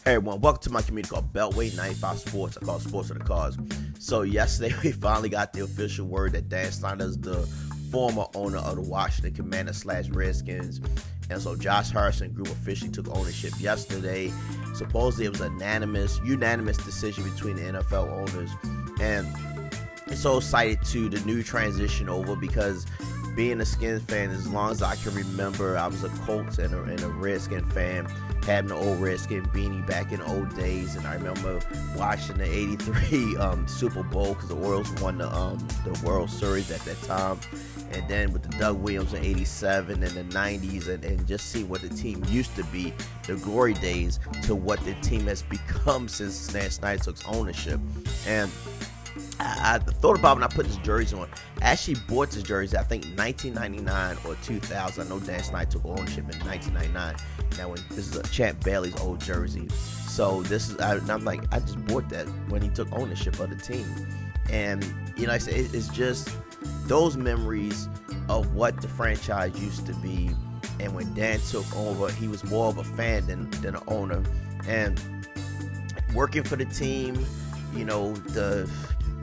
Hey everyone, welcome to my community called Beltway 95 Sports. I call it Sports of the Cause. So yesterday we finally got the official word that Dan Snyder is the former owner of the Washington Commanders / Redskins. And so Josh Harrison group officially took ownership yesterday. Supposedly it was a unanimous decision between the NFL owners. And it's so excited to the new transition over because being a Skins fan, as long as I can remember, I was a Colts and a Redskin fan, having the old Redskin beanie back in the old days. And I remember watching the '83 Super Bowl because the Orioles won the World Series at that time. And then with the Doug Williams in '87 and the '90s, and just see what the team used to be, the glory days, to what the team has become since Dan Snyder took ownership. And I thought about when I put this jersey on. I actually bought this jersey, I think 1999 or 2000. I know Dan Snyder took ownership in 1999. Now, this is a Champ Bailey's old jersey. So I'm like, I just bought that when he took ownership of the team. And, like I said, it's just those memories of what the franchise used to be. And when Dan took over, he was more of a fan than an owner. And working for the team, the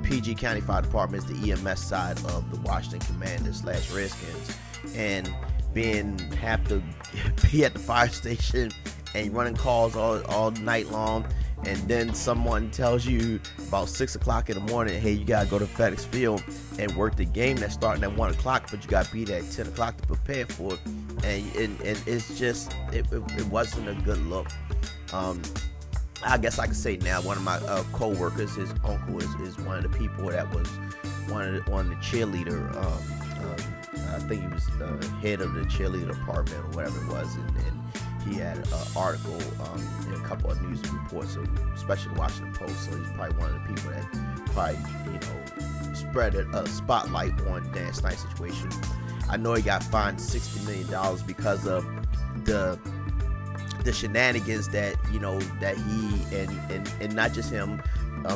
PG County Fire Department is the EMS side of the Washington Commanders / Redskins, and have to be at the fire station and running calls all night long, and then someone tells you about 6 o'clock in the morning, hey, you gotta go to FedEx Field and work the game that's starting at 1 o'clock, but you gotta be there at 10 o'clock to prepare for it, and it's just it wasn't a good look. I guess I could say now one of my co-workers, his uncle is one of the people that was one of the cheerleader. I think he was head of the cheerleader department or whatever it was, and he had an article in a couple of news reports, especially the Washington Post. So he's probably one of the people that probably spread a spotlight on Dan Snyder's situation. I know he got fined $60 million because of the shenanigans that that he and not just him,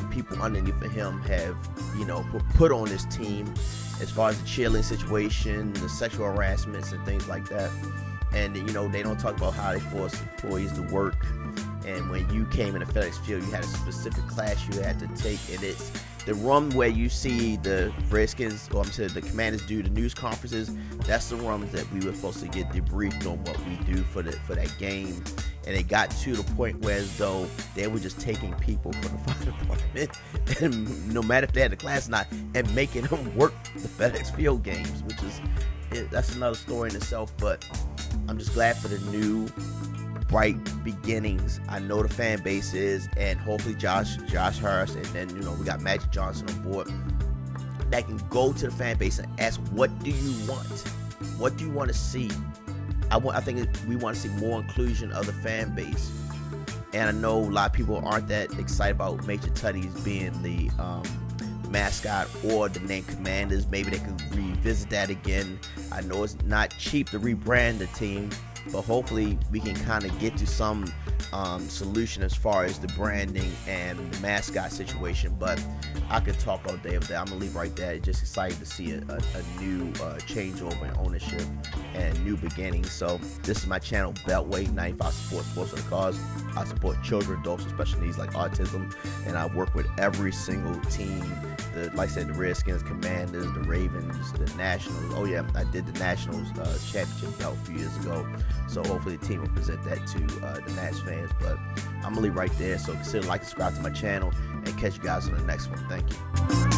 people underneath of him have put on this team, as far as the cheerleading situation, the sexual harassments and things like that. And they don't talk about how they force employees to work. And when you came into FedEx Field, you had a specific class you had to take, and it's the room where you see the Redskins, the Commanders do the news conferences. That's the room that we were supposed to get debriefed on what we do for that game. And it got to the point where as though they were just taking people from the fire department, and no matter if they had the class or not, and making them work the FedEx Field games, which is that's another story in itself. But I'm just glad for the new bright beginnings. I know the fan base is, and hopefully Josh Harris, and then we got Magic Johnson on board that can go to the fan base and ask, what do you want? What do you want to see? I think we want to see more inclusion of the fan base. And I know a lot of people aren't that excited about Major Tutties being the mascot or the name Commanders. Maybe they could revisit that again. I know it's not cheap to rebrand the team, but hopefully we can kind of get to some solution as far as the branding and the mascot situation. But I could talk all day of that. I'm gonna leave right there. Just excited to see a new changeover in ownership and new beginnings. So this is my channel, Beltway 95 Sports of the Cause. I support children, adults with special needs like autism, and I work with every single team. Like I said, the Redskins, Commanders, the Ravens, the Nationals. Oh yeah, I did the Nationals championship belt a few years ago. So hopefully the team will present that to the Nats fans. But I'm gonna leave right there. So consider like, subscribe to my channel, and catch you guys on the next one. Thank you.